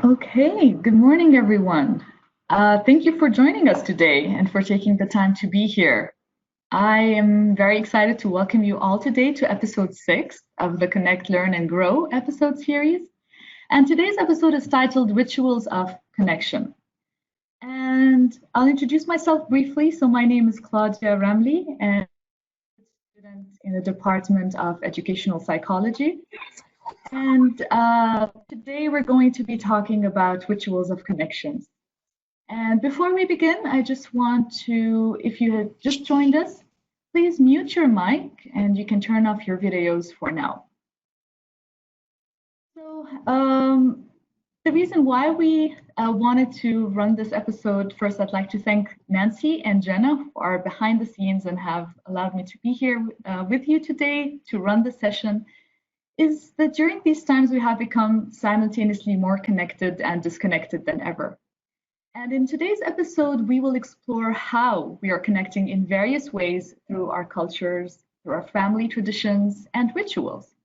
Okay, good morning, everyone. Thank you for joining us today and for taking the time to be here. I am very excited to welcome you all today to episode 6 of the Connect, Learn, and Grow episode series. And today's episode is titled Rituals of Connection. And I'll introduce myself briefly. So, my name is Claudia Ramly, and I'm a student in the Department of Educational Psychology. And today we're going to be talking about rituals of connections. And before we begin, I just want to, if you have just joined us, please mute your mic and you can turn off your videos for now. So, the reason why we wanted to run this episode, first, I'd like to thank Nancy and Jenna who are behind the scenes and have allowed me to be here with you today to run the session. Is that during these times we have become simultaneously more connected and disconnected than ever. And in today's episode, we will explore how we are connecting in various ways through our cultures, through our family traditions, and rituals.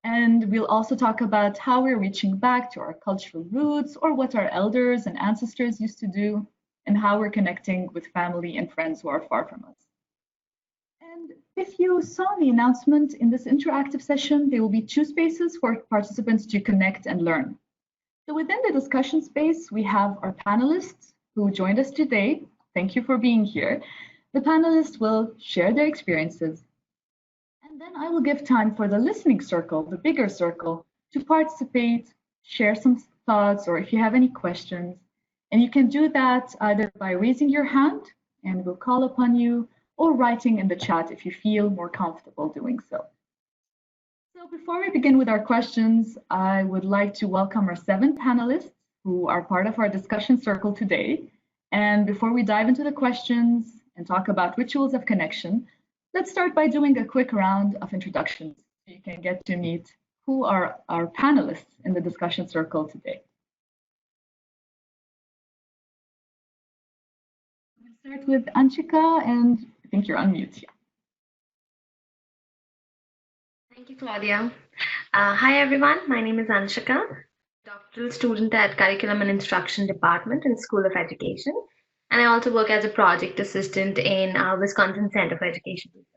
And we'll also talk about how we're reaching back to our cultural roots or what our elders and ancestors used to do, and how we're connecting with family and friends who are far from us. And if you saw the announcement in this interactive session, there will be 2 spaces for participants to connect and learn. So within the discussion space, we have our panelists who joined us today. Thank you for being here. The panelists will share their experiences. And then I will give time for the listening circle, the bigger circle, to participate, share some thoughts, or if you have any questions. And you can do that either by raising your hand, and we'll call upon you, or writing in the chat if you feel more comfortable doing so. So before we begin with our questions, I would like to welcome our 7 panelists who are part of our discussion circle today. And before we dive into the questions and talk about rituals of connection, let's start by doing a quick round of introductions so you can get to meet who are our panelists in the discussion circle today. We'll start with Anshika, and I think you're on mute. Thank you, Claudia. Hi, everyone. My name is Anshika, doctoral student at Curriculum and Instruction Department in School of Education. And I also work as a project assistant in Wisconsin Center for Education Research.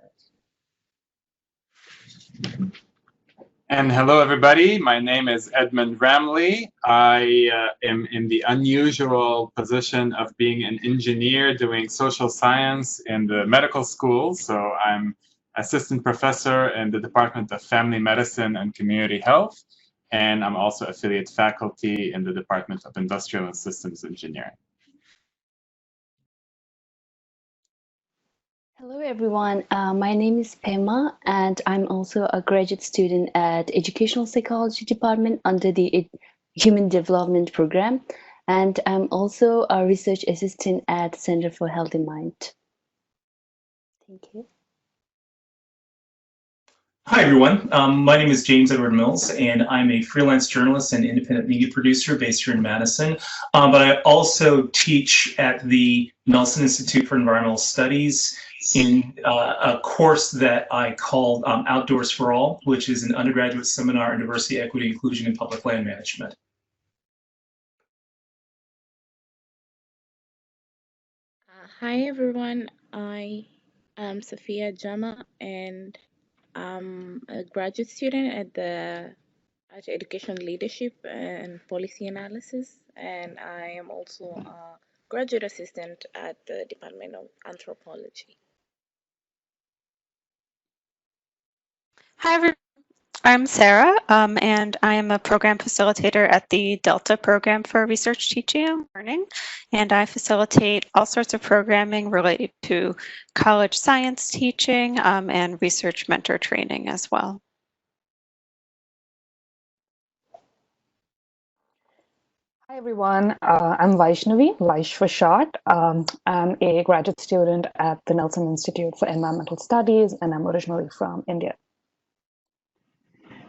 And hello, everybody. My name is Edmund Ramly. I am in the unusual position of being an engineer doing social science in the medical school. So I'm assistant professor in the Department of Family Medicine and Community Health. And I'm also affiliate faculty in the Department of Industrial and Systems Engineering. Hello, everyone. My name is Pema, and I'm also a graduate student at Educational Psychology Department under the Human Development Program. And I'm also a research assistant at Center for Healthy Mind. Thank you. Hi, everyone. My name is James Edward Mills, and I'm a freelance journalist and independent media producer based here in Madison. But I also teach at the Nelson Institute for Environmental Studies in a course that I called Outdoors for All, which is an undergraduate seminar in diversity, equity, inclusion, and public land management. Hi, everyone. I am Sophia Jama, and I'm a graduate student at Education Leadership and Policy Analysis, and I am also a graduate assistant at the Department of Anthropology. Hi, everyone. I'm Sarah, and I am a program facilitator at the Delta Program for Research Teaching and Learning, and I facilitate all sorts of programming related to college science teaching and research mentor training as well. Hi, everyone. I'm Vaishnavi, Vaish for short. I'm a graduate student at the Nelson Institute for Environmental Studies, and I'm originally from India.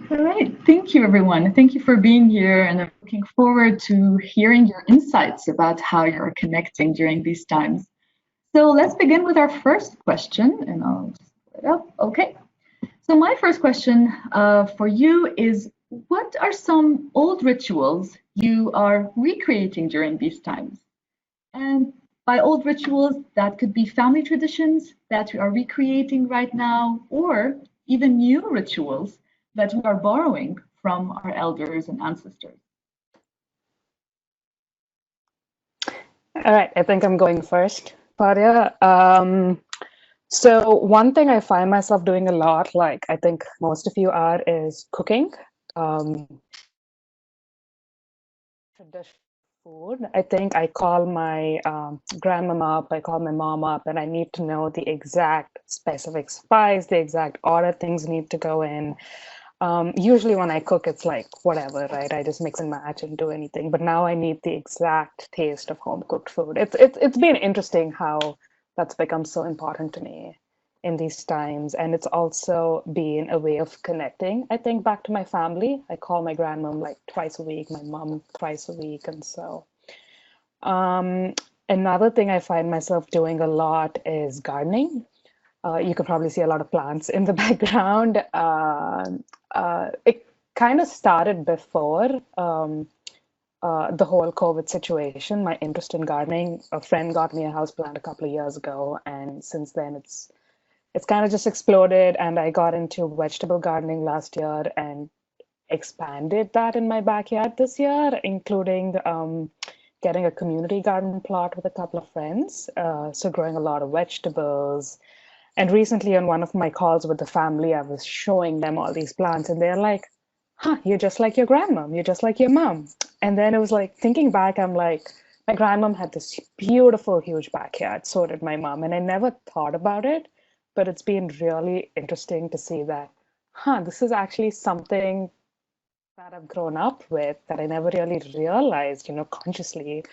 All right, thank you, everyone. Thank you for being here, and I'm looking forward to hearing your insights about how you're connecting during these times. So let's begin with our first question, and I'll just put it up. Okay. So my first question for you is, what are some old rituals you are recreating during these times? And by old rituals, that could be family traditions that we are recreating right now, or even new rituals that we are borrowing from our elders and ancestors. All right, I think I'm going first, Claudia. So one thing I find myself doing a lot, like I think most of you are, is cooking. Traditional food. I think I call my grandmama up, I call my mom up, and I need to know the exact specific spice, the exact order things need to go in. Usually when I cook, it's like whatever, right? I just mix and match and do anything. But now I need the exact taste of home cooked food. It's been interesting how that's become so important to me in these times, and it's also been a way of connecting, I think, back to my family. I call my grandmom like twice a week, my mom twice a week, and so another thing I find myself doing a lot is gardening. You can probably see a lot of plants in the background. It kind of started before the whole COVID situation. My interest in gardening, a friend got me a houseplant a couple of years ago, and since then it's kind of just exploded. And I got into vegetable gardening last year and expanded that in my backyard this year, including getting a community garden plot with a couple of friends. So growing a lot of vegetables. And recently on one of my calls with the family, I was showing them all these plants and they're like, huh, you're just like your grandmom, you're just like your mom. And then it was like, thinking back, I'm like, my grandmom had this beautiful, huge backyard. So did my mom. And I never thought about it, but it's been really interesting to see that, huh, this is actually something that I've grown up with that I never really realized, consciously.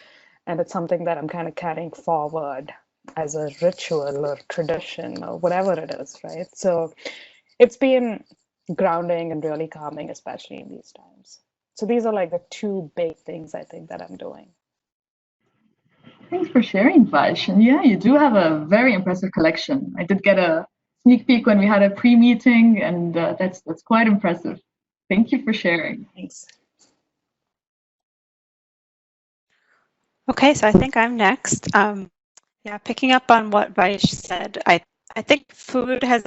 And it's something that I'm kind of carrying forward as a ritual or tradition or whatever it is, right? So it's been grounding and really calming, especially in these times. So these are like the two big things I think that I'm doing. Thanks for sharing, Vash. And yeah, you do have a very impressive collection. I did get a sneak peek when we had a pre-meeting, and that's quite impressive. Thank you for sharing. Thanks. Okay, so I think I'm next. Yeah, picking up on what Vaish said, I think food has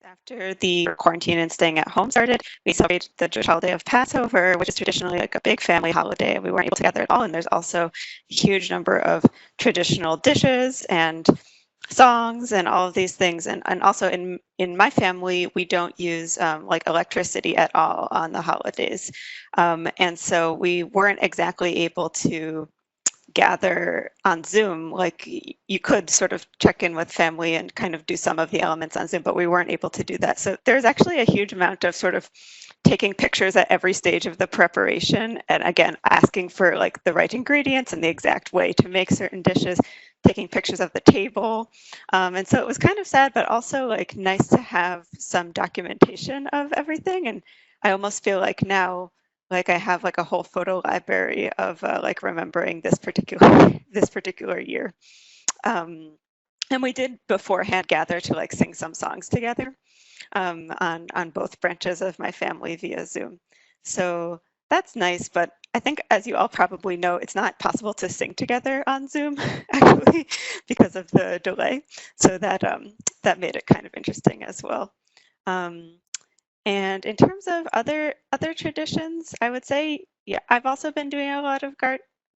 after the quarantine and staying at home started, we celebrate the Jewish holiday of Passover, which is traditionally like a big family holiday. We weren't able to gather at all, and there's also a huge number of traditional dishes and songs and all of these things. And also in my family, we don't use like electricity at all on the holidays. And so we weren't exactly able to gather on Zoom. Like you could sort of check in with family and kind of do some of the elements on Zoom, but we weren't able to do that. So there's actually a huge amount of sort of taking pictures at every stage of the preparation. And again, asking for like the right ingredients and the exact way to make certain dishes, taking pictures of the table. And so it was kind of sad, but also like nice to have some documentation of everything. And I almost feel like now, like I have like a whole photo library of like remembering this particular year. And we did beforehand gather to like sing some songs together on both branches of my family via Zoom. So that's nice, but I think as you all probably know, it's not possible to sing together on Zoom actually because of the delay. So that that made it kind of interesting as well. And in terms of other traditions, I would say, yeah, I've also been doing a lot of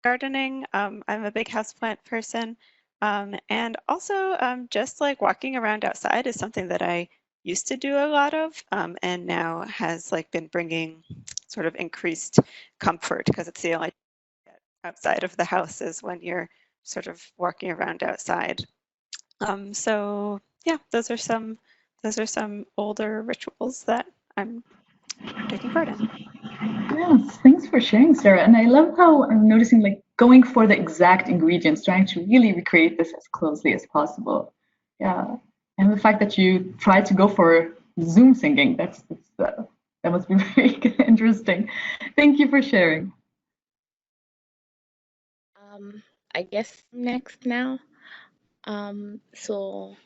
gardening. I'm a big houseplant person. And also just like walking around outside is something that I used to do a lot of and now has like been bringing sort of increased comfort because it's the only thing you get outside of the house is when you're sort of walking around outside. So yeah, those are some older rituals that I'm taking part in. Yes, thanks for sharing, Sarah. And I love how I'm noticing like going for the exact ingredients, trying to really recreate this as closely as possible. Yeah, and the fact that you try to go for Zoom singing, that must be very interesting. Thank you for sharing. I guess next now. So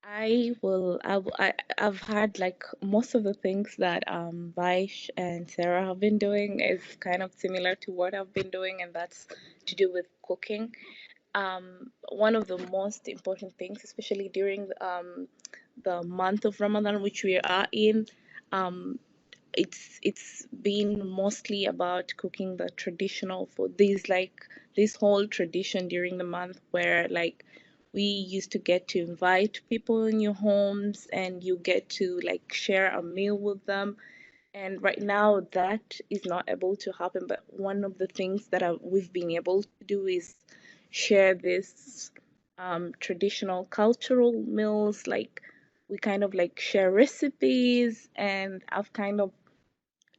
I've had like most of the things that Vaish and Sarah have been doing is kind of similar to what I've been doing, and that's to do with cooking. One of the most important things, especially during the month of Ramadan, which we are in, um, it's been mostly about cooking the traditional food. There's like this whole tradition during the month where like we used to get to invite people in your homes and you get to like share a meal with them. And right now that is not able to happen. But one of the things that we've been able to do is share this traditional cultural meals. Like we kind of like share recipes, and I've kind of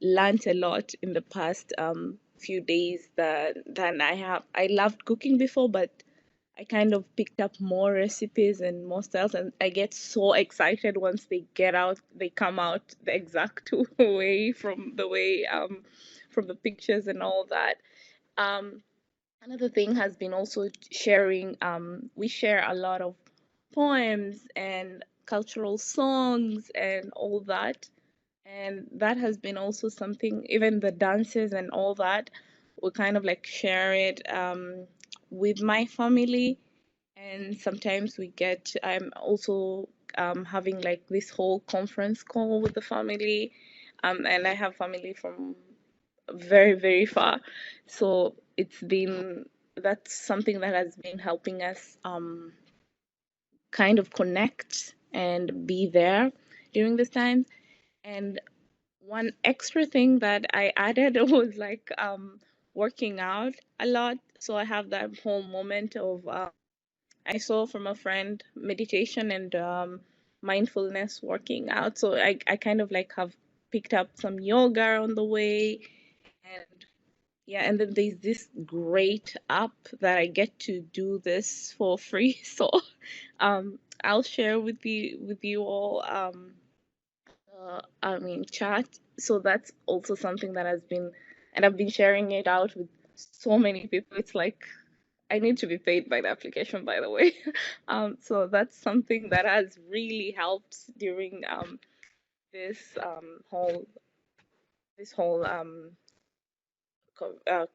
learned a lot in the past few days than I loved cooking before, but I kind of picked up more recipes and more styles, and I get so excited once they come out the exact way from the pictures and all that. Um, Another thing has been also sharing. We share a lot of poems and cultural songs and all that, and that has been also something. Even the dances and all that, we kind of like share it with my family, and sometimes I'm also having like this whole conference call with the family, and I have family from very, very far. So that's something that has been helping us kind of connect and be there during this time. And one extra thing that I added was like working out a lot. So I have that whole moment of I saw from a friend meditation and mindfulness working out. So I kind of like have picked up some yoga on the way. And yeah, and then there's this great app that I get to do this for free. So I'll share with you all chat. So that's also something that has been, and I've been sharing it out with so many people. It's like I need to be paid by the application, by the way. So that's something that has really helped during this whole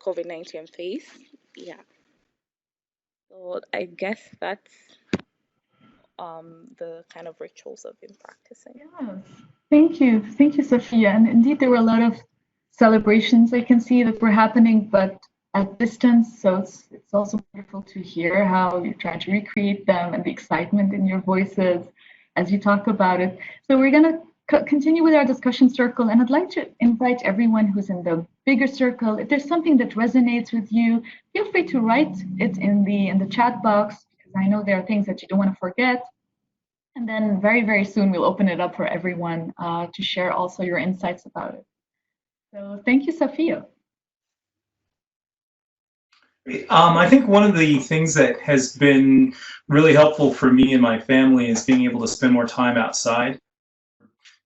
COVID-19 phase. Yeah. So I guess that's the kind of rituals I've been practicing. Yes. Thank you, Sophia. And indeed, there were a lot of celebrations I can see that were happening, but at distance. So it's also wonderful to hear how you're trying to recreate them and the excitement in your voices as you talk about it. So we're gonna continue with our discussion circle, and I'd like to invite everyone who's in the bigger circle. If there's something that resonates with you, feel free to write it in the chat box, because I know there are things that you don't want to forget. And then very, very soon, we'll open it up for everyone to share also your insights about it. So thank you, Sophia. I think one of the things that has been really helpful for me and my family is being able to spend more time outside.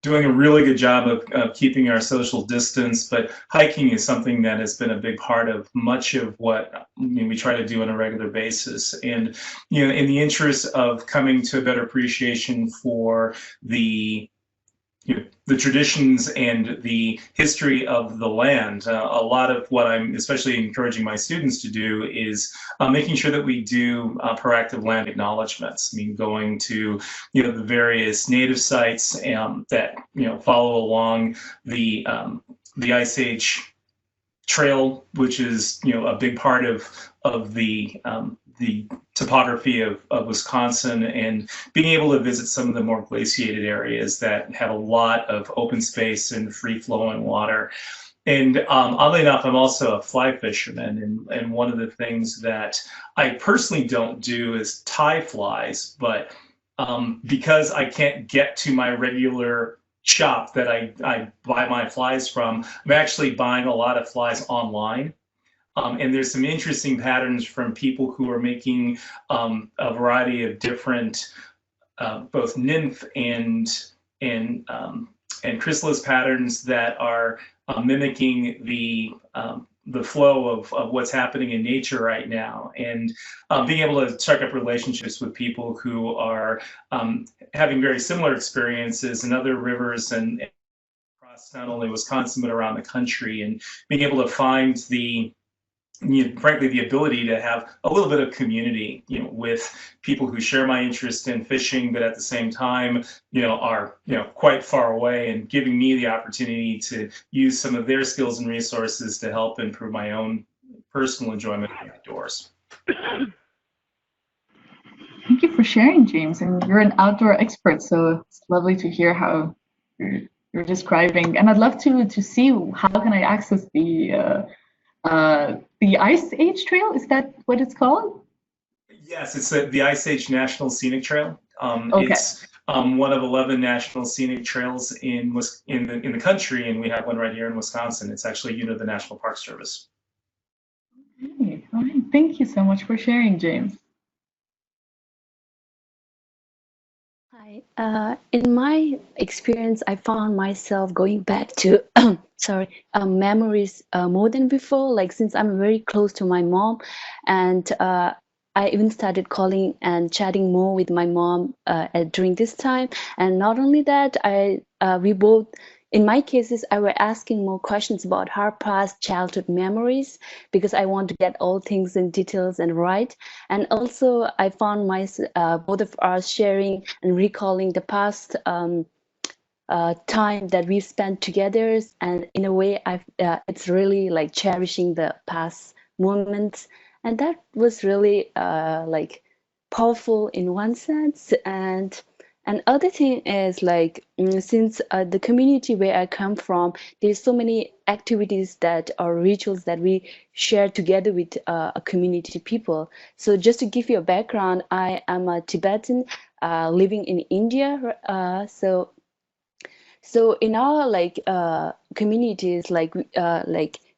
Doing a really good job of keeping our social distance, but hiking is something that has been a big part of much of what we try to do on a regular basis. And in the interest of coming to a better appreciation for the traditions and the history of the land. A lot of what I'm especially encouraging my students to do is making sure that we do proactive land acknowledgements. I mean, going to the various native sites that follow along the Ice Age trail, which is a big part of the topography of Wisconsin, and being able to visit some of the more glaciated areas that have a lot of open space and free flowing water. And oddly enough, I'm also a fly fisherman, and one of the things that I personally don't do is tie flies, but because I can't get to my regular shop that I buy my flies from, I'm actually buying a lot of flies online. And there's some interesting patterns from people who are making a variety of different both nymph and chrysalis patterns that are mimicking the the flow of what's happening in nature right now, and being able to strike up relationships with people who are having very similar experiences in other rivers and across not only Wisconsin but around the country, and being able to find frankly, the ability to have a little bit of community, with people who share my interest in fishing, but at the same time, are, quite far away, and giving me the opportunity to use some of their skills and resources to help improve my own personal enjoyment of the outdoors. Thank you for sharing, James. And you're an outdoor expert, so it's lovely to hear how you're describing. And I'd love to see how can I access the Ice Age Trail. Is that what it's called? Yes, it's the Ice Age National Scenic Trail. Okay. It's one of 11 national scenic trails in the country, and we have one right here in Wisconsin. It's actually a unit of the National Park Service. Okay. All right. Thank you so much for sharing, James. Hi. In my experience, I found myself going back to memories more than before. Like, since I'm very close to my mom, and I even started calling and chatting more with my mom during this time. And not only that, we both, in my cases, I were asking more questions about her past childhood memories, because I want to get all things in details and right. And also, I found both of us sharing and recalling the past time that we spent together. And in a way, it's really like cherishing the past moments. And that was really like powerful in one sense. And other thing is, like, since the community where I come from, there's so many activities that are rituals that we share together with a community people. So just to give you a background, I am a Tibetan living in India. So in our communities,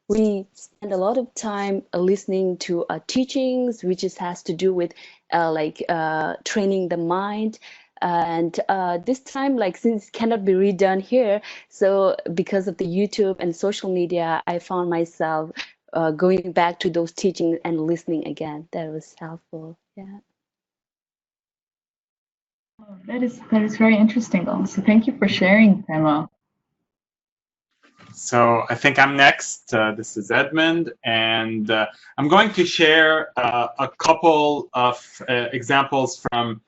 we spend a lot of time listening to teachings, which has to do with training the mind. And this time, since it cannot be redone here, so because of the YouTube and social media, I found myself going back to those teachings and listening again. That was helpful. Yeah. Oh, that is very interesting, also. Thank you for sharing, Pema. So I think I'm next. This is Edmund, and I'm going to share a couple of examples from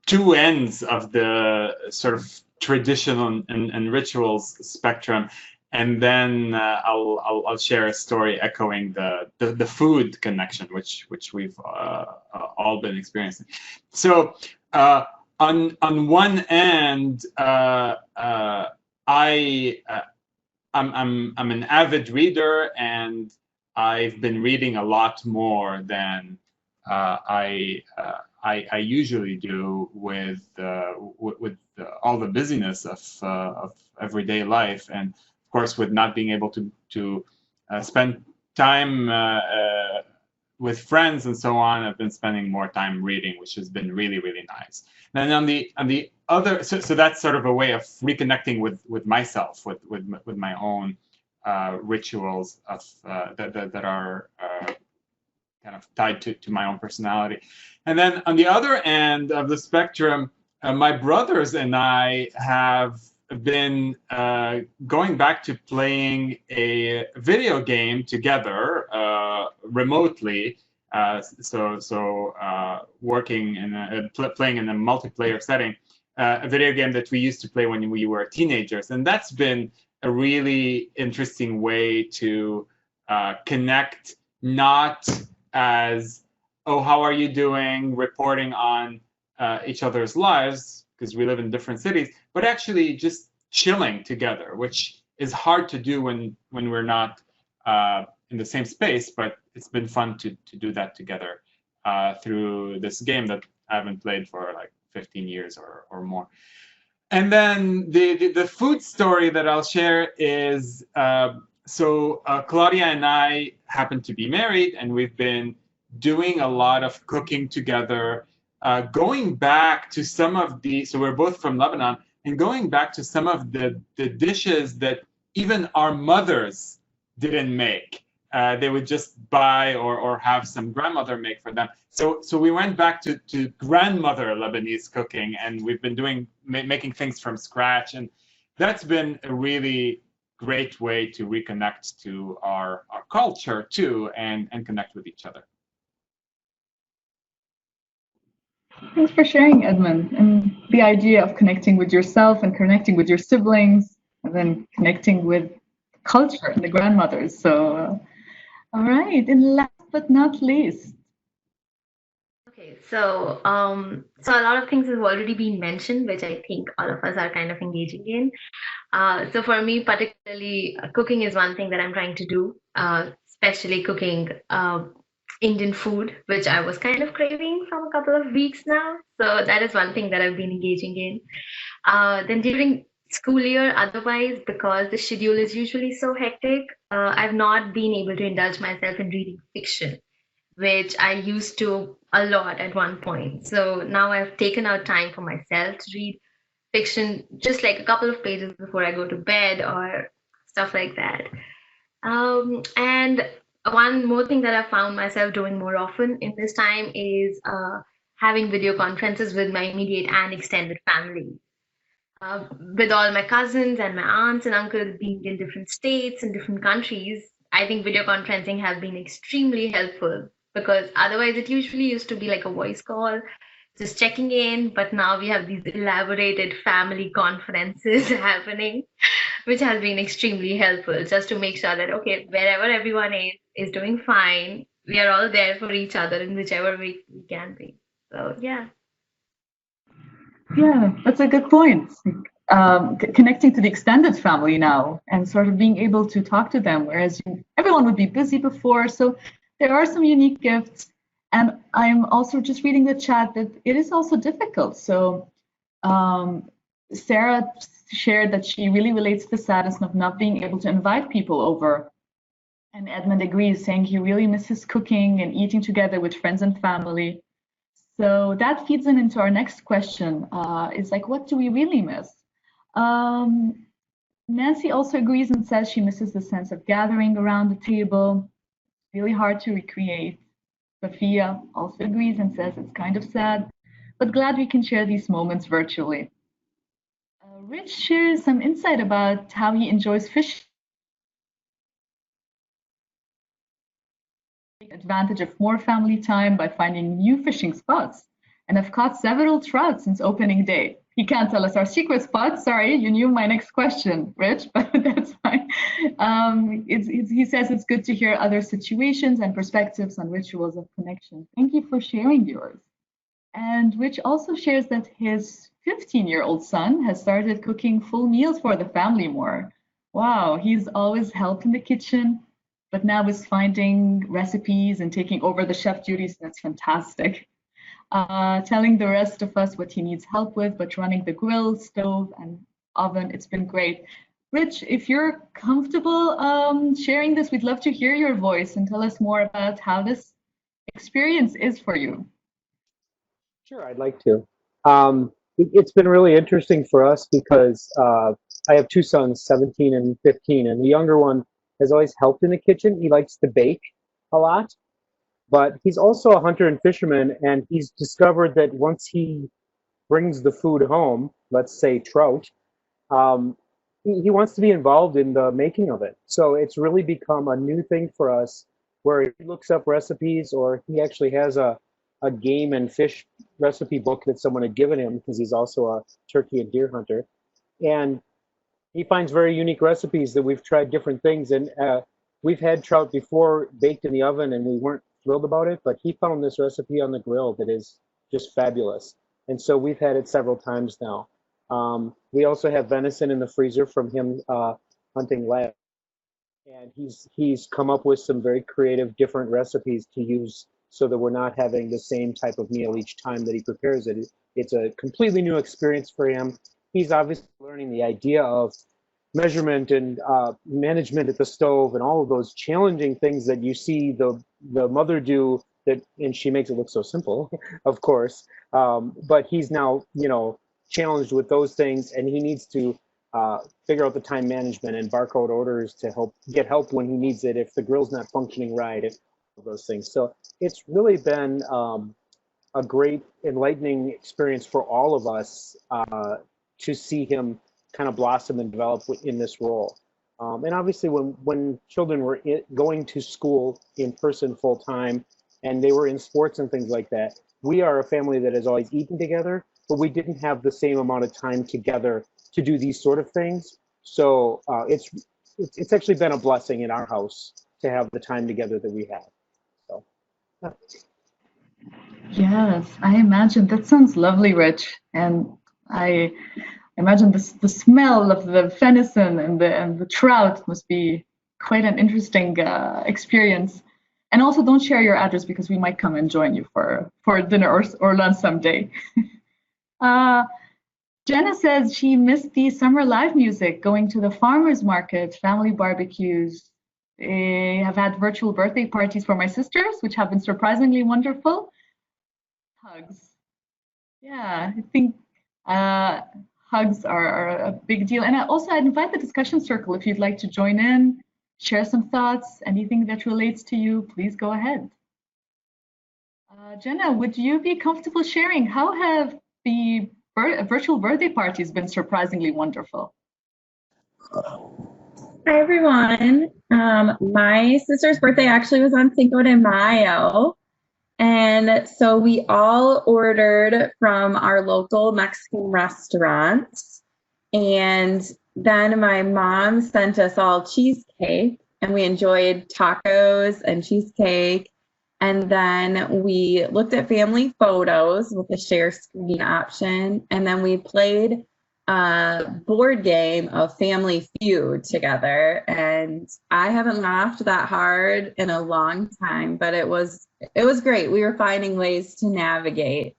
two ends of the sort of traditional and rituals spectrum, and then I'll share a story echoing the food connection, which we've all been experiencing. So on one end, I'm an avid reader, and I've been reading a lot more than I usually do with all the busyness of everyday life, and of course with not being able to spend time with friends and so on. I've been spending more time reading, which has been really, really nice. And on the other, so that's sort of a way of reconnecting with myself, with my own rituals of that are kind of tied to my own personality. And then on the other end of the spectrum, my brothers and I have been going back to playing a video game together remotely. Working in playing in a multiplayer setting, a video game that we used to play when we were teenagers, and that's been a really interesting way to connect, not as, oh, how are you doing, reporting on each other's lives, because we live in different cities, but actually just chilling together, which is hard to do when we're not in the same space. But it's been fun to do that together through this game that I haven't played for like 15 years or more. And then the food story that I'll share is, Claudia and I happen to be married, and we've been doing a lot of cooking together, going back to some of so we're both from Lebanon, and going back to some of the dishes that even our mothers didn't make. They would just buy or have some grandmother make for them. So we went back to grandmother Lebanese cooking, and we've been making things from scratch, and that's been a really great way to reconnect to our culture too, and connect with each other. Thanks for sharing, Edmund, and the idea of connecting with yourself and connecting with your siblings, and then connecting with culture and the grandmothers. So, all right, and last but not least. Okay, so so a lot of things have already been mentioned, which I think all of us are kind of engaging in. So for me, particularly, cooking is one thing that I'm trying to do, especially cooking Indian food, which I was kind of craving from a couple of weeks now. So that is one thing that I've been engaging in. Then during school year, otherwise, because the schedule is usually so hectic, I've not been able to indulge myself in reading fiction, which I used to a lot at one point. So now I've taken out time for myself to read fiction, just like a couple of pages before I go to bed or stuff like that. And one more thing that I found myself doing more often in this time is having video conferences with my immediate and extended family. With all my cousins and my aunts and uncles being in different states and different countries, I think video conferencing has been extremely helpful, because otherwise it usually used to be like a voice call, just checking in, but now we have these elaborated family conferences happening, which has been extremely helpful, just to make sure that, okay, wherever everyone is doing fine, we are all there for each other in whichever way we can be. So yeah. Yeah, that's a good point. Connecting to the extended family now and sort of being able to talk to them, whereas everyone would be busy before. So there are some unique gifts. And I'm also just reading the chat that it is also difficult. So Sarah shared that she really relates to the sadness of not being able to invite people over. And Edmund agrees, saying he really misses cooking and eating together with friends and family. So that feeds into our next question, is like, what do we really miss? Nancy also agrees and says she misses the sense of gathering around the table. Really hard to recreate. Sophia also agrees and says it's kind of sad, but glad we can share these moments virtually. Rich shares some insight about how he enjoys fishing. Take advantage of more family time by finding new fishing spots, and have caught several trout since opening day. He can't tell us our secret spot. Sorry, you knew my next question, Rich, but that's fine. He says it's good to hear other situations and perspectives on rituals of connection. Thank you for sharing yours. And Rich also shares that his 15-year-old son has started cooking full meals for the family more. Wow, he's always helped in the kitchen, but now is finding recipes and taking over the chef duties. That's fantastic. Telling the rest of us what he needs help with, but running the grill, stove, and oven. It's been great. Rich, if you're comfortable sharing this, we'd love to hear your voice and tell us more about how this experience is for you. Sure, I'd like to. It's been really interesting for us because I have two sons, 17 and 15, and the younger one has always helped in the kitchen. He likes to bake a lot, but he's also a hunter and fisherman, and he's discovered that once he brings the food home, let's say trout, he wants to be involved in the making of it. So it's really become a new thing for us where he looks up recipes, or he actually has a game and fish recipe book that someone had given him because he's also a turkey and deer hunter. And he finds very unique recipes that we've tried different things. And we've had trout before baked in the oven and we weren't thrilled about it, but he found this recipe on the grill that is just fabulous. And so we've had it several times now. We also have venison in the freezer from him hunting lab. And he's come up with some very creative, different recipes to use so that we're not having the same type of meal each time that he prepares it. It's a completely new experience for him. He's obviously learning the idea of measurement and management at the stove and all of those challenging things that you see the mother do, that, and she makes it look so simple, of course. But he's now, challenged with those things, and he needs to figure out the time management and barcode orders to get help when he needs it if the grill's not functioning right, if those things. So it's really been a great enlightening experience for all of us to see him kind of blossom and develop in this role. And obviously when children were going to school in person full time and they were in sports and things like that, we are a family that has always eaten together, but we didn't have the same amount of time together to do these sort of things. So it's actually been a blessing in our house to have the time together that we have. So. Yeah. Yes, I imagine that sounds lovely, Rich. And I imagine the smell of the venison and the trout must be quite an interesting experience. And also, don't share your address because we might come and join you for dinner or lunch someday. Jenna says she missed the summer live music, going to the farmers market, family barbecues. I have had virtual birthday parties for my sisters, which have been surprisingly wonderful. Hugs. Yeah, I think hugs are a big deal. And I'd invite the discussion circle if you'd like to join in, share some thoughts, anything that relates to you, please go ahead. Jenna, would you be comfortable sharing how have the virtual birthday parties been surprisingly wonderful? Hi, everyone. My sister's birthday actually was on Cinco de Mayo. And so we all ordered from our local Mexican restaurants. And then my mom sent us all cheesecake, and we enjoyed tacos and cheesecake. And then we looked at family photos with the share screen option. And then we played a board game of Family Feud together. And I haven't laughed that hard in a long time, but it was great. We were finding ways to navigate.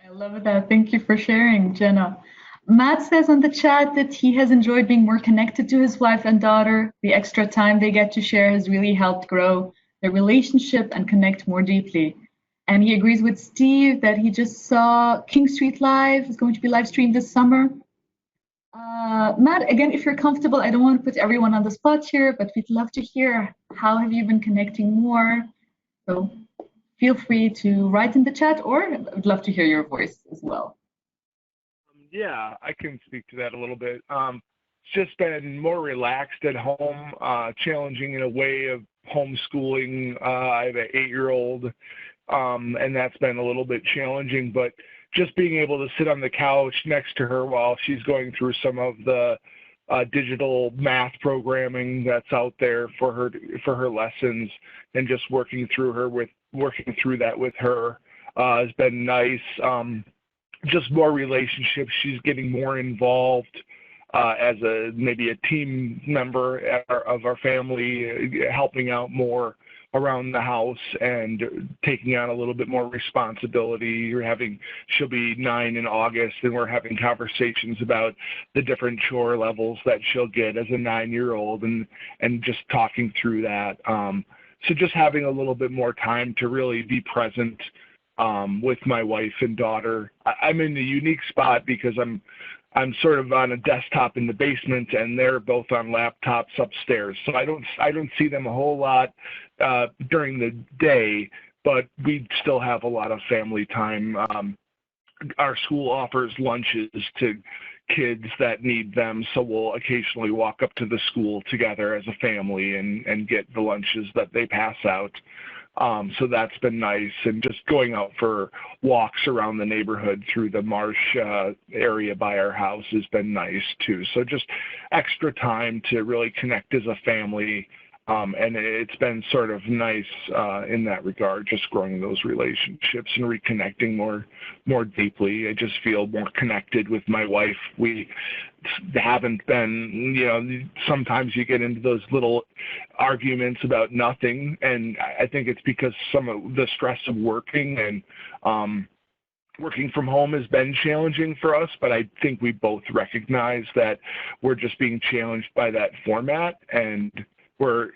I love that. Thank you for sharing, Jenna. Matt says on the chat that he has enjoyed being more connected to his wife and daughter. The extra time they get to share has really helped grow their relationship and connect more deeply. And he agrees with Steve that he just saw King Street Live is going to be live streamed this summer. Matt, again, if you're comfortable, I don't want to put everyone on the spot here, but we'd love to hear how have you been connecting more. So feel free to write in the chat, or I'd love to hear your voice as well. Yeah, I can speak to that a little bit. It's just been more relaxed at home, challenging in a way of homeschooling. I have an 8-year-old, and that's been a little bit challenging, but just being able to sit on the couch next to her while she's going through some of the digital math programming that's out there for her lessons, and just working through that with her has been nice. Just more relationships. She's getting more involved as maybe a team member of our family, helping out more around the house and taking on a little bit more responsibility. She'll be 9 in August, and we're having conversations about the different chore levels that she'll get as a 9-year-old, and just talking through that. So just having a little bit more time to really be present with my wife and daughter. I'm in a unique spot because I'm sort of on a desktop in the basement, and they're both on laptops upstairs. So I don't see them a whole lot during the day, but we still have a lot of family time. Our school offers lunches to kids that need them, so we'll occasionally walk up to the school together as a family and get the lunches that they pass out. So that's been nice, and just going out for walks around the neighborhood through the marsh area by our house has been nice too. So just extra time to really connect as a family, and it's been sort of nice in that regard, just growing those relationships and reconnecting more deeply. I just feel more connected with my wife. We haven't been, sometimes you get into those little arguments about nothing, and I think it's because some of the stress of working and working from home has been challenging for us, but I think we both recognize that we're just being challenged by that format, and we're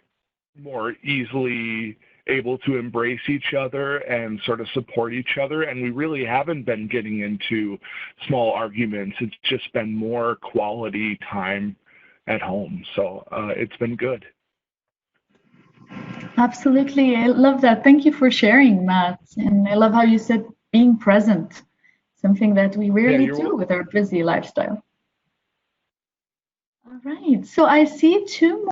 more easily able to embrace each other and sort of support each other. And we really haven't been getting into small arguments. It's just been more quality time at home. So it's been good. Absolutely. I love that. Thank you for sharing, Matt. And I love how you said being present, something that we rarely do with our busy lifestyle. All right. So I see two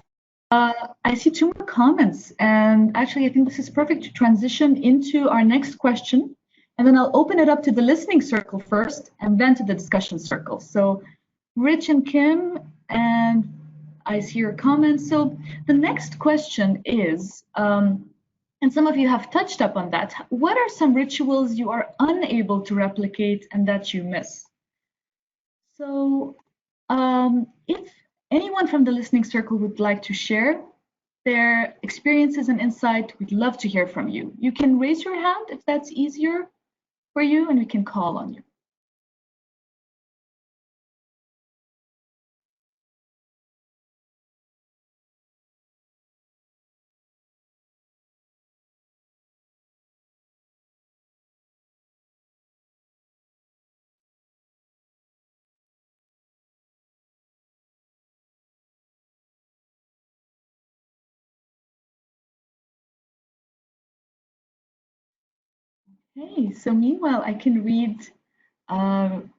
more comments, and actually, I think this is perfect to transition into our next question. And then I'll open it up to the listening circle first, and then to the discussion circle. So, Rich and Kim, and I see your comments. So the next question is, and some of you have touched up on that. What are some rituals you are unable to replicate and that you miss? So, if anyone from the listening circle would like to share their experiences and insight, we'd love to hear from you. You can raise your hand if that's easier for you, and we can call on you. Hey, so meanwhile, I can read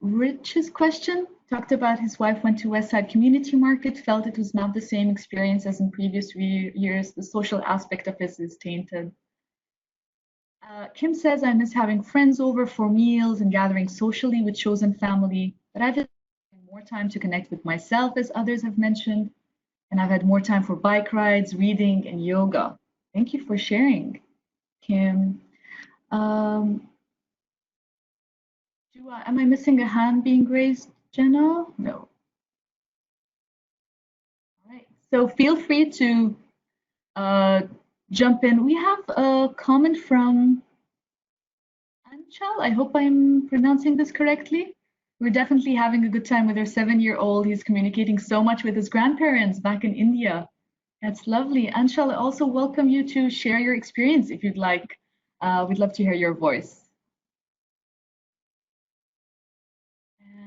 Rich's question. Talked about his wife went to Westside Community Market, felt it was not the same experience as in previous years. The social aspect of it is tainted. Kim says, I miss having friends over for meals and gathering socially with chosen family, but I've had more time to connect with myself, as others have mentioned, and I've had more time for bike rides, reading, and yoga. Thank you for sharing, Kim. Am I missing a hand being raised, Jenna? No. All right. So feel free to jump in. We have a comment from Anchal. I hope I'm pronouncing this correctly. We're definitely having a good time with our 7-year-old. He's communicating so much with his grandparents back in India. That's lovely. Anshal, I also welcome you to share your experience if you'd like. We'd love to hear your voice.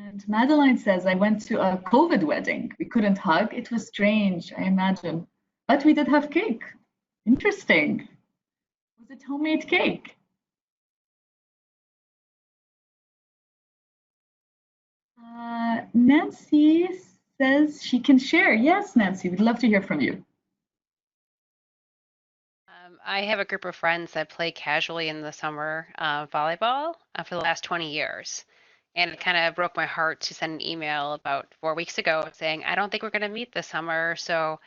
And Madeline says, I went to a COVID wedding. We couldn't hug. It was strange, I imagine. But we did have cake. Interesting. Was it homemade cake? Nancy says she can share. Yes, Nancy, we'd love to hear from you. I have a group of friends that play casually in the summer volleyball for the last 20 years. And it kind of broke my heart to send an email about 4 weeks ago saying, I don't think we're going to meet this summer. So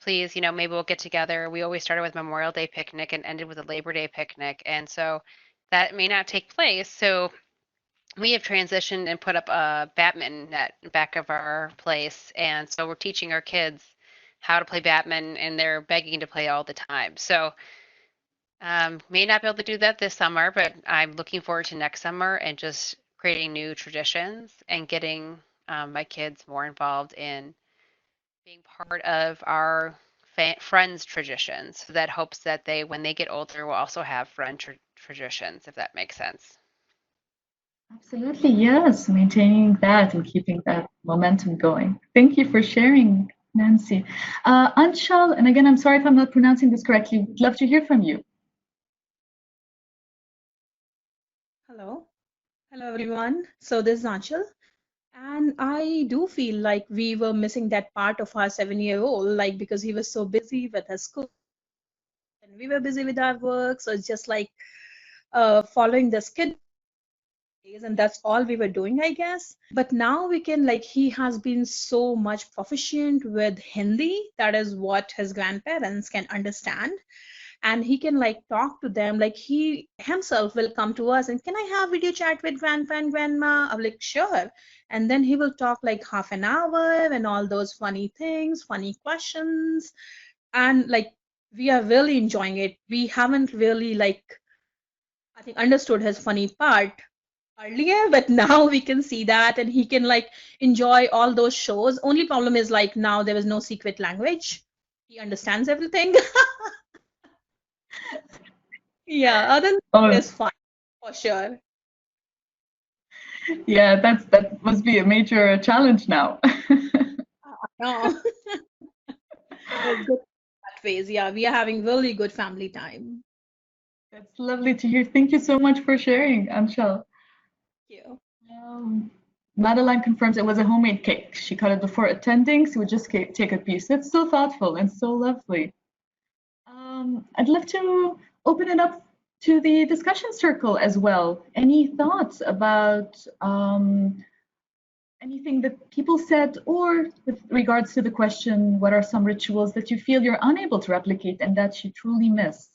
please, maybe we'll get together. We always started with Memorial Day picnic and ended with a Labor Day picnic. And so that may not take place. So we have transitioned and put up a badminton net in back of our place. And so we're teaching our kids how to play badminton, and they're begging to play all the time. So may not be able to do that this summer, but I'm looking forward to next summer and just creating new traditions and getting my kids more involved in being part of our friends' traditions. So that hopes that they, when they get older, will also have friend traditions, if that makes sense. Absolutely, yes. Maintaining that and keeping that momentum going. Thank you for sharing, Nancy. Anshal, and again, I'm sorry if I'm not pronouncing this correctly. We'd love to hear from you. Hello. Hello, everyone. So this is Anshal. And I do feel like we were missing that part of our 7-year-old, like because he was so busy with his school and we were busy with our work. So it's just like following the schedule. And that's all we were doing, I guess. But now we can, like, he has been so much proficient with Hindi. That is what his grandparents can understand. And he can like talk to them, like he himself will come to us and can I have video chat with grandpa and grandma? I'm like, sure. And then he will talk like half an hour and all those funny things, funny questions. And like, we are really enjoying it. We haven't really like, I think, understood his funny part earlier, but now we can see that and he can like enjoy all those shows. Only problem is like now there is no secret language. He understands everything. Yeah, other than Oh, that, it's fine for sure. yeah, that must be a major challenge now. No. It's good that phase. Yeah, we are having really good family time. That's lovely to hear. Thank you so much for sharing, Anshal. Thank you. Madeline confirms it was a homemade cake. She cut it before attending, so we just take a piece. That's so thoughtful and so lovely. I'd love to open it up to the discussion circle as well. Any thoughts about anything that people said, or with regards to the question, what are some rituals that you feel you're unable to replicate and that you truly miss?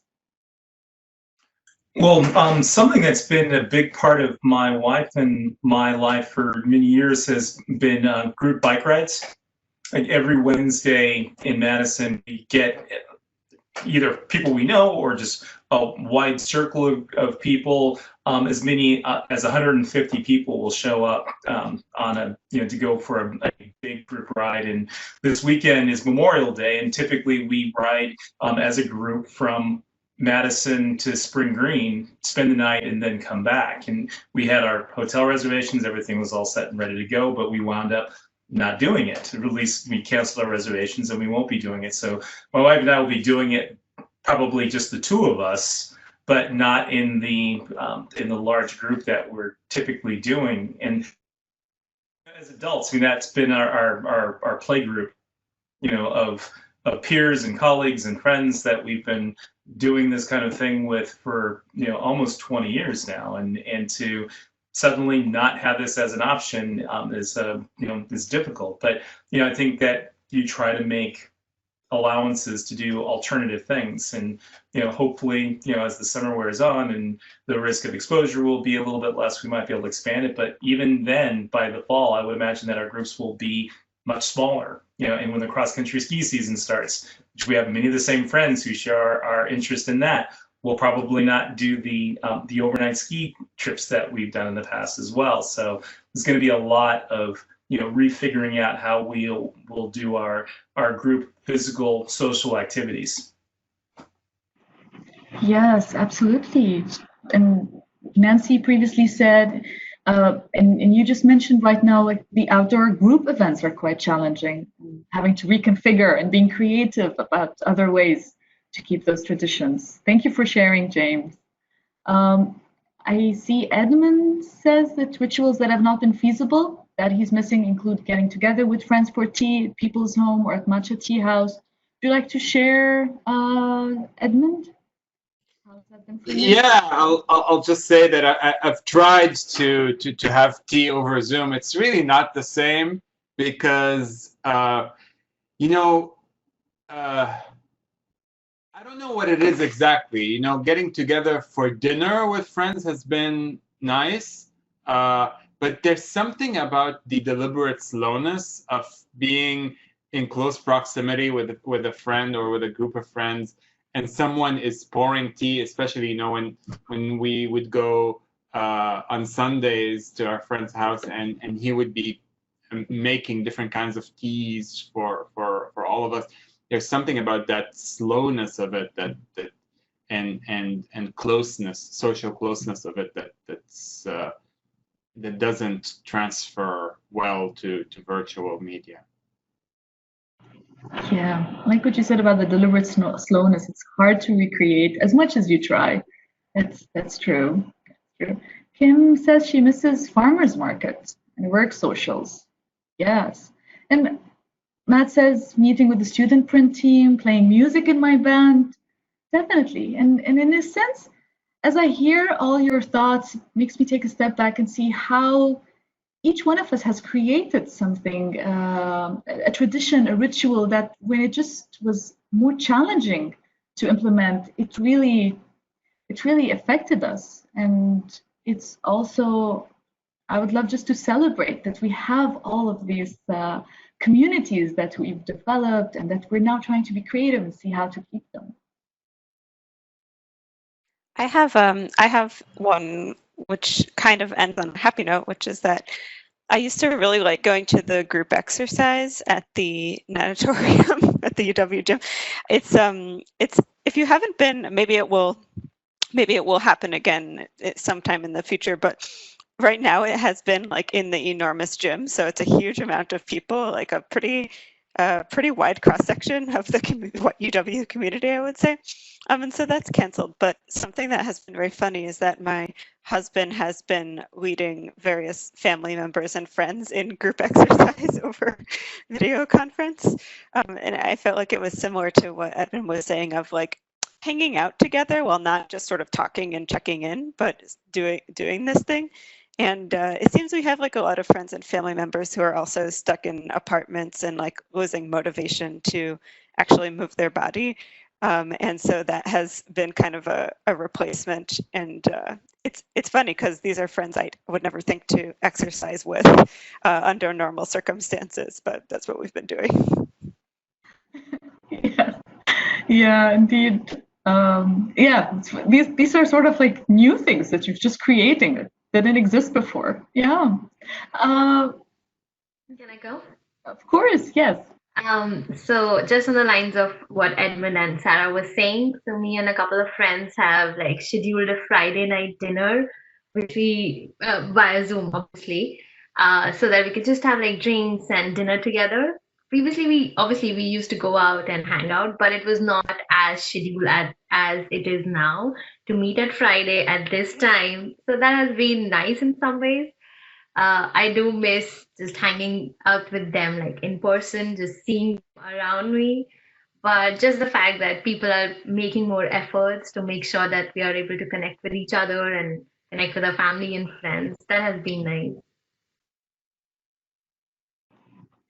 Well, something that's been a big part of my wife and my life for many years has been group bike rides. Like every Wednesday in Madison, we get either people we know or just a wide circle of people. As many as 150 people will show up on a, to go for a big group ride. And this weekend is Memorial Day, and typically we ride as a group from Madison to Spring Green, spend the night, and then come back. And we had our hotel reservations, everything was all set and ready to go, but we wound up not doing it. At least we canceled our reservations and we won't be doing it. So my wife and I will be doing it, probably just the two of us, but not in the large group that we're typically doing. And as adults, I mean, that's been our play group, of peers and colleagues and friends that we've been doing this kind of thing with for almost 20 years now, and to suddenly not have this as an option is difficult. But I think that you try to make allowances to do alternative things, and hopefully as the summer wears on and the risk of exposure will be a little bit less, we might be able to expand it. But even then, by the fall, I would imagine that our groups will be much smaller, and when the cross-country ski season starts, which we have many of the same friends who share our interest in that, we'll probably not do the overnight ski trips that we've done in the past as well. So there's going to be a lot of refiguring out how we'll do our group physical social activities. Yes, absolutely. And Nancy previously said, and you just mentioned right now, like the outdoor group events are quite challenging, having to reconfigure and being creative about other ways to keep those traditions. Thank you for sharing, James. I see Edmund says that rituals that have not been feasible that he's missing include getting together with friends for tea at people's home or at matcha tea house. Would you like to share, Edmund? Yeah, I'll just say that I've tried to have tea over Zoom. It's really not the same because I don't know what it is exactly. Getting together for dinner with friends has been nice, but there's something about the deliberate slowness of being in close proximity with a friend or with a group of friends, and someone is pouring tea, especially when we would go on Sundays to our friend's house, and he would be making different kinds of teas for all of us. There's something about that slowness of it and closeness, social closeness of it that doesn't transfer well to virtual media. Yeah, like what you said about the deliberate slowness, it's hard to recreate as much as you try. That's true. Kim says she misses farmers markets and work socials. Yes. And Matt says meeting with the student print team, playing music in my band. Definitely. And in a sense, as I hear all your thoughts, it makes me take a step back and see how each one of us has created something, a tradition, a ritual that when it just was more challenging to implement, it really affected us. And it's also, I would love just to celebrate that we have all of these communities that we've developed and that we're now trying to be creative and see how to keep them. I have one which kind of ends on a happy note, which is that I used to really like going to the group exercise at the natatorium at the UW gym. It's if you haven't been, maybe it will maybe it will happen again sometime in the future, but right now it has been like in the enormous gym, so it's a huge amount of people, like a pretty wide cross section of the UW community, I would say. And so that's canceled. But something that has been very funny is that my husband has been leading various family members and friends in group exercise over video conference. And I felt like it was similar to what Edmund was saying of like hanging out together while not just sort of talking and checking in, but doing this thing. And it seems we have like a lot of friends and family members who are also stuck in apartments and like losing motivation to actually move their body. And so that has been kind of a replacement. And it's funny because these are friends I would never think to exercise with under normal circumstances, but that's what we've been doing. Yeah, indeed. Yeah, these are sort of like new things that you're just creating that didn't exist before. Yeah. Can I go? Of course, yes. So just on the lines of what Edmund and Sarah was saying, so me and a couple of friends have like scheduled a Friday night dinner, which we via Zoom, obviously, so that we could just have like drinks and dinner together. Previously, we used to go out and hang out, but it was not as scheduled as it is now to meet at Friday at this time. So that has been nice in some ways. I do miss just hanging out with them like in person, just seeing them around me. But just the fact that people are making more efforts to make sure that we are able to connect with each other and connect with our family and friends, that has been nice.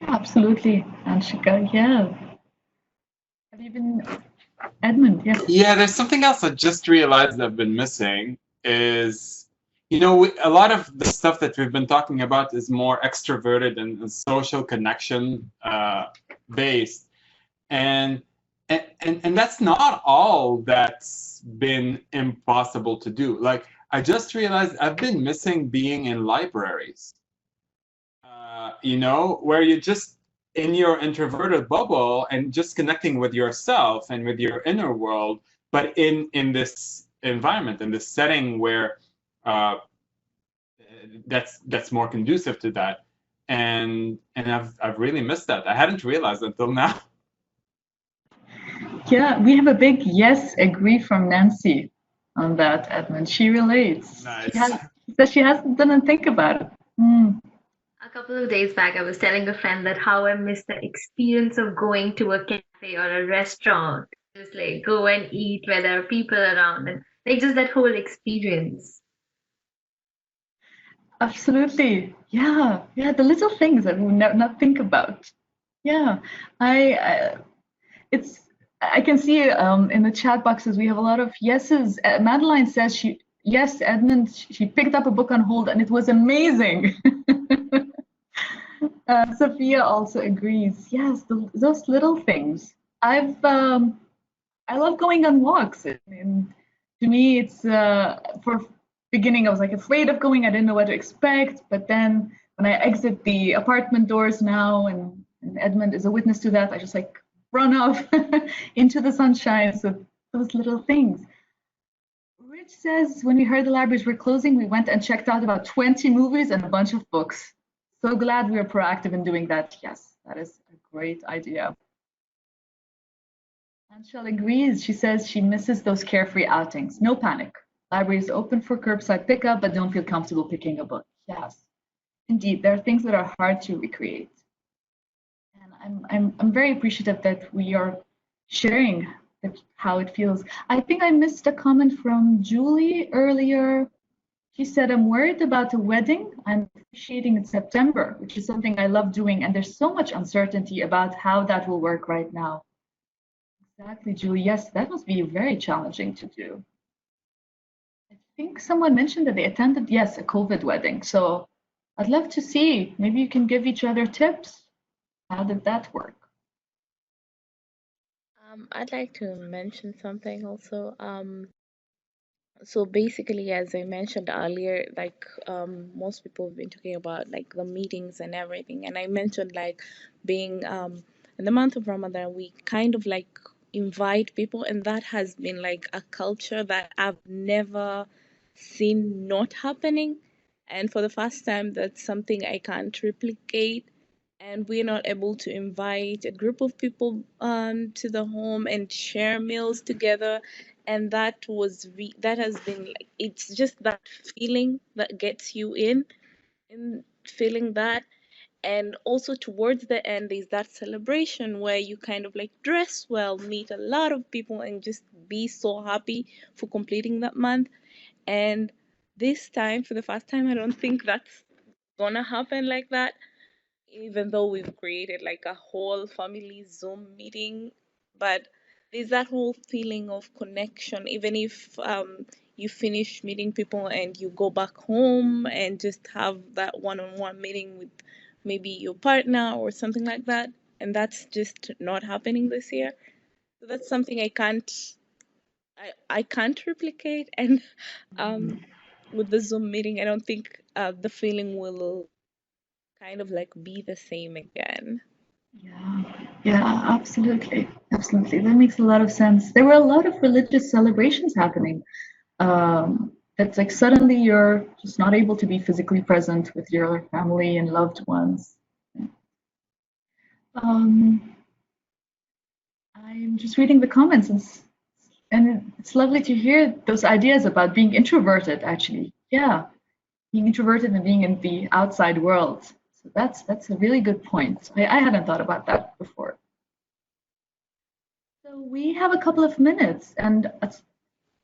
Absolutely, Anshika. Yeah. Have you been, Edmund? Yes. Yeah, there's something else I just realized I've been missing is, you know, a lot of the stuff that we've been talking about is more extroverted and social connection based. And that's not all that's been impossible to do. Like, I just realized I've been missing being in libraries, you know, where you just in your introverted bubble and just connecting with yourself and with your inner world, but in this environment, in this setting where that's more conducive to that. And I've really missed that. I hadn't realized until now. Yeah, we have a big yes agree from Nancy on that, Edmund. She relates. Nice. She says she didn't think about it. A couple of days back, I was telling a friend that how I miss the experience of going to a cafe or a restaurant, just like go and eat where there are people around, and like just that whole experience. Absolutely. Yeah. Yeah. The little things that we not think about. Yeah. I can see in the chat boxes we have a lot of yeses. Madeline says yes, Edmund, she picked up a book on hold and it was amazing. Sophia also agrees. Yes, those little things. I love going on walks. And to me, it's for beginning, I was like afraid of going. I didn't know what to expect. But then when I exit the apartment doors now, and Edmund is a witness to that, I just like run off into the sunshine. So those little things. Rich says, when we heard the libraries were closing, we went and checked out about 20 movies and a bunch of books. So glad we were proactive in doing that. Yes, that is a great idea. Anshel agrees. She says she misses those carefree outings. No panic. Library is open for curbside pickup, but don't feel comfortable picking a book. Yes, indeed, there are things that are hard to recreate. And I'm very appreciative that we are sharing how it feels. I think I missed a comment from Julie earlier. She said, I'm worried about a wedding I'm officiating in September, which is something I love doing. And there's so much uncertainty about how that will work right now. Exactly, Julie. Yes, that must be very challenging to do. I think someone mentioned that they attended, yes, a COVID wedding. So I'd love to see. Maybe you can give each other tips. How did that work? I'd like to mention something also. So basically, as I mentioned earlier, like most people have been talking about like the meetings and everything, and I mentioned like being in the month of Ramadan, we kind of like invite people, and that has been like a culture that I've never seen not happening. And for the first time, that's something I can't replicate. And we're not able to invite a group of people to the home and share meals together. And that that has been like, it's just that feeling that gets you in feeling that. And also towards the end is that celebration where you kind of like dress well, meet a lot of people, and just be so happy for completing that month. And this time, for the first time, I don't think that's gonna happen like that, even though we've created like a whole family Zoom meeting. But there's that whole feeling of connection, even if you finish meeting people and you go back home and just have that one-on-one meeting with maybe your partner or something like that. And that's just not happening this year. So that's something I can't replicate. And with the Zoom meeting, I don't think the feeling will kind of like be the same again. Yeah, absolutely. Absolutely. That makes a lot of sense. There were a lot of religious celebrations happening. That's like suddenly you're just not able to be physically present with your family and loved ones. I'm just reading the comments, and it's lovely to hear those ideas about being introverted, actually. Yeah, being introverted and being in the outside world. So that's a really good point. I hadn't thought about that before. So we have a couple of minutes, and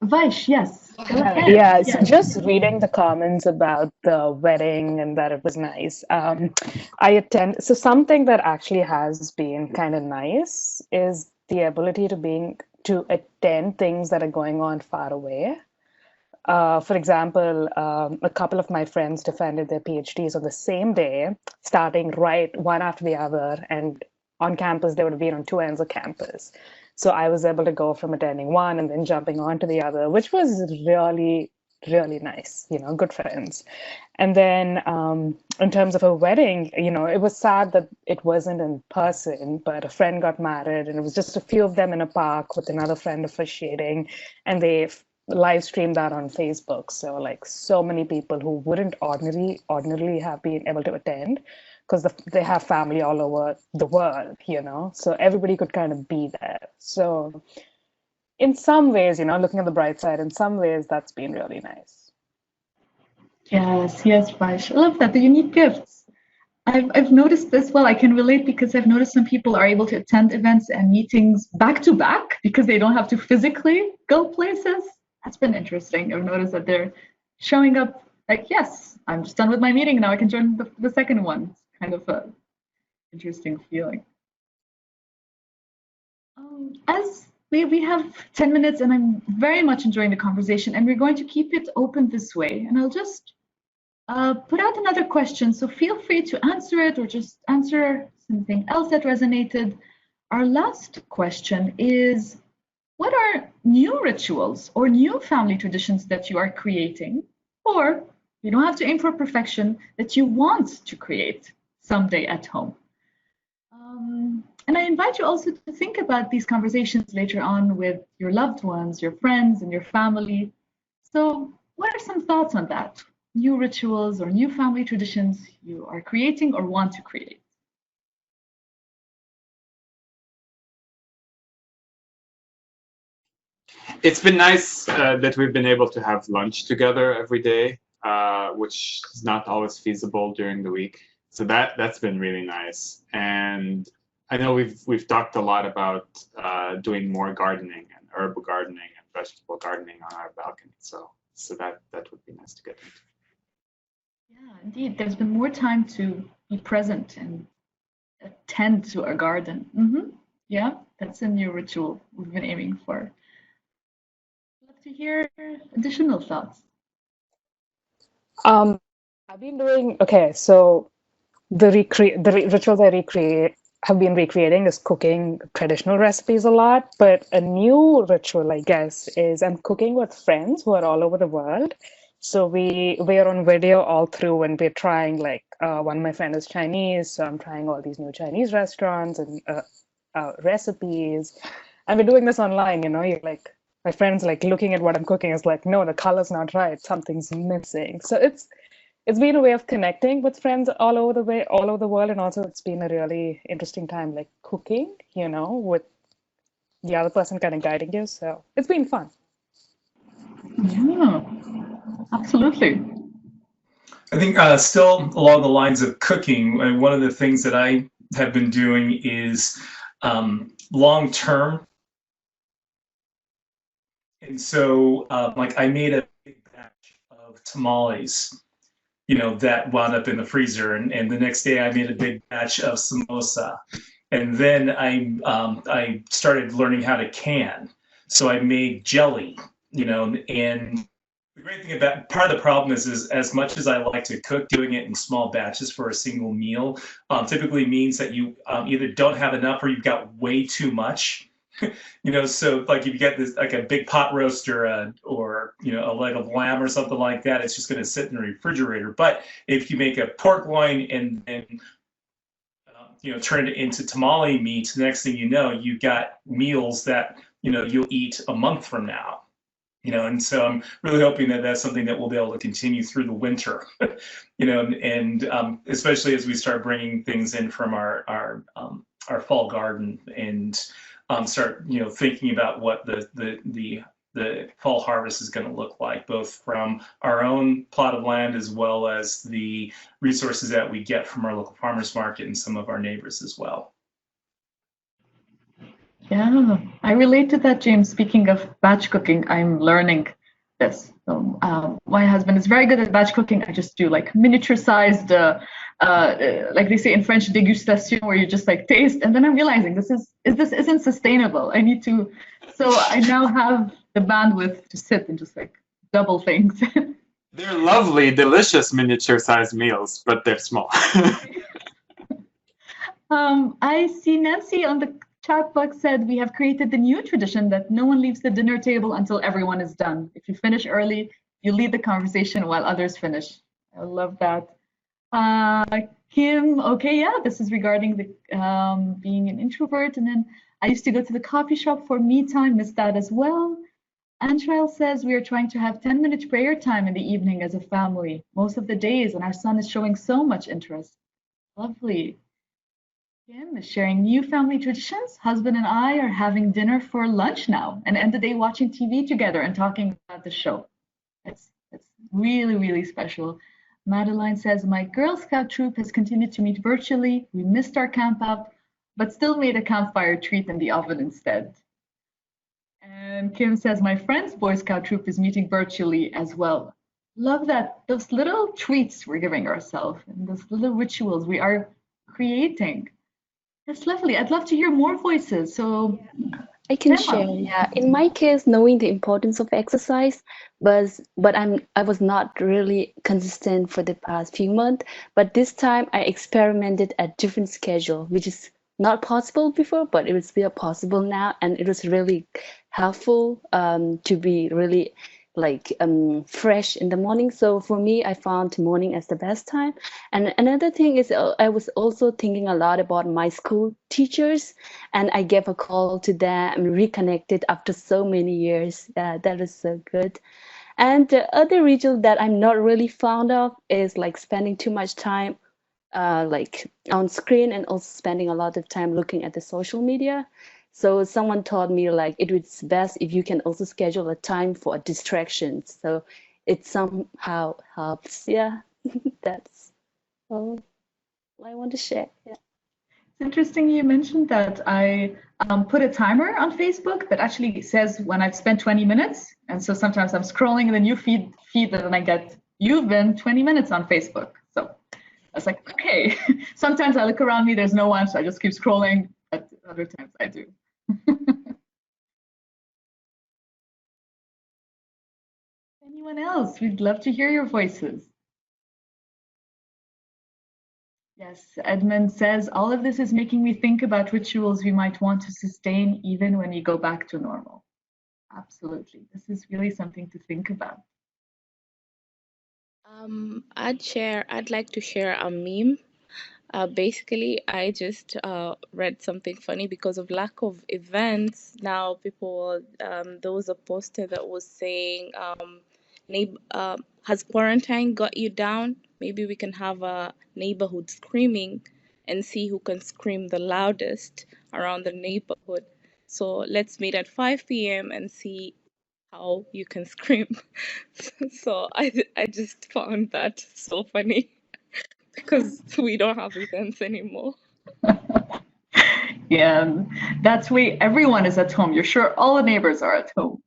Vaish, yes, go ahead. Yeah, so just reading the comments about the wedding and that it was nice. So something that actually has been kind of nice is the ability to attend things that are going on far away. For example, a couple of my friends defended their PhDs on the same day, starting right one after the other, and on campus they would have been on two ends of campus. So I was able to go from attending one and then jumping on to the other, which was really, really nice, good friends. And then in terms of a wedding, it was sad that it wasn't in person, but a friend got married and it was just a few of them in a park with another friend officiating, and they live streamed that on Facebook. So like so many people who wouldn't ordinarily have been able to attend because they have family all over the world, so everybody could kind of be there. So in some ways, looking at the bright side, in some ways that's been really nice. Yes, Vaish. I love that. The unique gifts. I've noticed this. Well, I can relate because I've noticed some people are able to attend events and meetings back to back because they don't have to physically go places. That's been interesting. I've noticed that they're showing up like, yes, I'm just done with my meeting. Now I can join the second one. It's kind of a interesting feeling. As we have 10 minutes and I'm very much enjoying the conversation, and we're going to keep it open this way. And I'll just put out another question. So feel free to answer it or just answer something else that resonated. Our last question is, what are new rituals or new family traditions that you are creating, or you don't have to aim for perfection, that you want to create someday at home? And I invite you also to think about these conversations later on with your loved ones, your friends, and your family. So what are some thoughts on that? New rituals or new family traditions you are creating or want to create? It's been nice that we've been able to have lunch together every day, which is not always feasible during the week. So that's been really nice. And I know we've talked a lot about doing more gardening and herb gardening and vegetable gardening on our balcony. So that would be nice to get into. Yeah, indeed. There's been more time to be present and attend to a garden. Yeah, that's a new ritual we've been aiming for. I'd love to hear additional thoughts. I've been doing so the rituals I have been recreating is cooking traditional recipes a lot, but a new ritual, I guess, is I'm cooking with friends who are all over the world. So we are on video all through, and we're trying one of my friends is Chinese, so I'm trying all these new Chinese restaurants and recipes. And we're doing this online, you're like, my friends like looking at what I'm cooking is like, no, the color's not right, something's missing. So it's been a way of connecting with friends all over the world, and also it's been a really interesting time, like cooking, with the other person kind of guiding you. So it's been fun. Yeah, absolutely. I think still along the lines of cooking, one of the things that I have been doing is long term. And so like I made a big batch of tamales, that wound up in the freezer. And the next day I made a big batch of samosa. And then I started learning how to can. So I made jelly, and the great thing about part of the problem is as much as I like to cook, doing it in small batches for a single meal typically means that you either don't have enough or you've got way too much. So like if you get this like a big pot roast or a leg of lamb or something like that, it's just going to sit in the refrigerator. But if you make a pork loin and turn it into tamale meat, the next thing you know, you've got meals that you'll eat a month from now. And so I'm really hoping that that's something that we'll be able to continue through the winter, and especially as we start bringing things in from our fall garden and start, thinking about what the fall harvest is going to look like, both from our own plot of land as well as the resources that we get from our local farmers market and some of our neighbors as well. Yeah, I relate to that, James. Speaking of batch cooking, I'm learning this. So, my husband is very good at batch cooking. I just do like miniature-sized, like they say in French, dégustation, where you just like taste. And then I'm realizing this isn't sustainable. I need to. So I now have the bandwidth to sit and just like double things. They're lovely, delicious miniature-sized meals, but they're small. I see Nancy on the chat box said we have created the new tradition that no one leaves the dinner table until everyone is done. If you finish early, you lead the conversation while others finish. I love that. Kim, okay, yeah, this is regarding the being an introvert. And then I used to go to the coffee shop for me time, missed that as well. Antrail says we are trying to have 10-minute prayer time in the evening as a family, most of the days, and our son is showing so much interest. Lovely. Kim is sharing new family traditions. Husband and I are having dinner for lunch now and end the day watching TV together and talking about the show. That's really, really special. Madeline says, my Girl Scout troop has continued to meet virtually. We missed our camp out, but still made a campfire treat in the oven instead. And Kim says, my friend's Boy Scout troop is meeting virtually as well. Love that. Those little treats we're giving ourselves and those little rituals we are creating. That's lovely. I'd love to hear more voices. So I can share. Yeah, in my case, knowing the importance of exercise, but I was not really consistent for the past few months. But this time, I experimented a different schedule, which is not possible before, but it was still possible now, and it was really helpful to be really like fresh in the morning. So for me, I found morning as the best time. And another thing is I was also thinking a lot about my school teachers, and I gave a call to them, reconnected after so many years. That was so good. And the other ritual that I'm not really fond of is like spending too much time like on screen, and also spending a lot of time looking at the social media. So someone taught me like it was best if you can also schedule a time for distractions. So it somehow helps. Yeah, that's all I want to share. Yeah. It's interesting you mentioned that. I put a timer on Facebook that actually says when I've spent 20 minutes. And so sometimes I'm scrolling in the new feed and then I get, you've been 20 minutes on Facebook. So I was like, okay. Sometimes I look around me, there's no one, so I just keep scrolling. But other times I do. Anyone else? We'd love to hear your voices. Yes, Edmund says, all of this is making me think about rituals we might want to sustain even when we go back to normal. Absolutely. This is really something to think about. I'd like to share a meme Basically, I just read something funny because of lack of events. Now people, there was a poster that was saying, has quarantine got you down? Maybe we can have a neighborhood screaming and see who can scream the loudest around the neighborhood. So let's meet at 5 p.m. and see how you can scream. So I just found that so funny because we don't have events anymore. Yeah, that's way everyone is at home. You're sure all the neighbors are at home.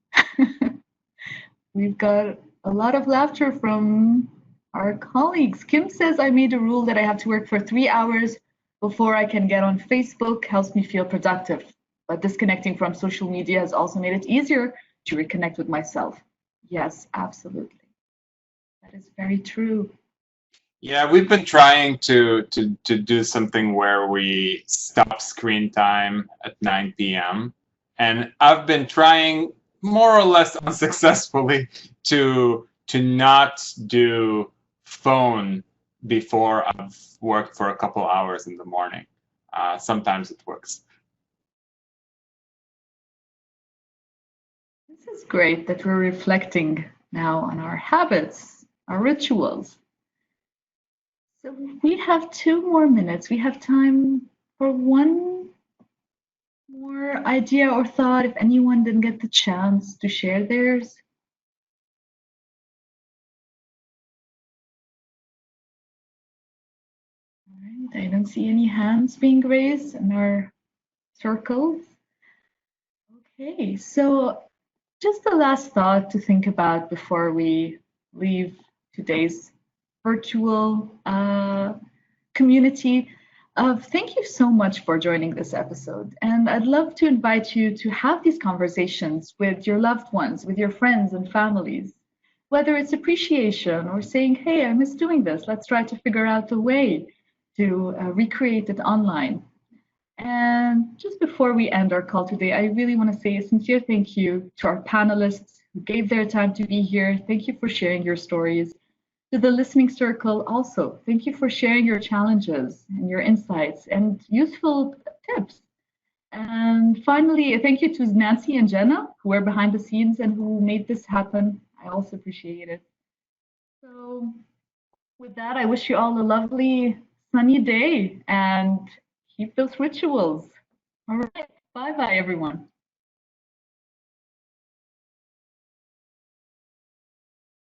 We've got a lot of laughter from our colleagues. Kim says, I made a rule that I have to work for 3 hours before I can get on Facebook. Helps me feel productive. But disconnecting from social media has also made it easier to reconnect with myself. Yes, absolutely. That is very true. Yeah, we've been trying to do something where we stop screen time at 9 p.m. And I've been trying more or less unsuccessfully to not do phone before I've worked for a couple hours in the morning. Sometimes it works. This is great that we're reflecting now on our habits, our rituals. So we have 2 more minutes. We have time for one more idea or thought if anyone didn't get the chance to share theirs. All right, I don't see any hands being raised in our circles. Okay, so just a last thought to think about before we leave today's virtual community. Thank you so much for joining this episode. And I'd love to invite you to have these conversations with your loved ones, with your friends and families, whether it's appreciation or saying, hey, I miss doing this. Let's try to figure out a way to recreate it online. And just before we end our call today, I really want to say a sincere thank you to our panelists who gave their time to be here. Thank you for sharing your stories. To the listening circle also, thank you for sharing your challenges and your insights and useful tips. And finally, thank you to Nancy and Jenna, who are behind the scenes and who made this happen. I also appreciate it. So with that, I wish you all a lovely sunny day and keep those rituals. All right. Bye-bye, everyone.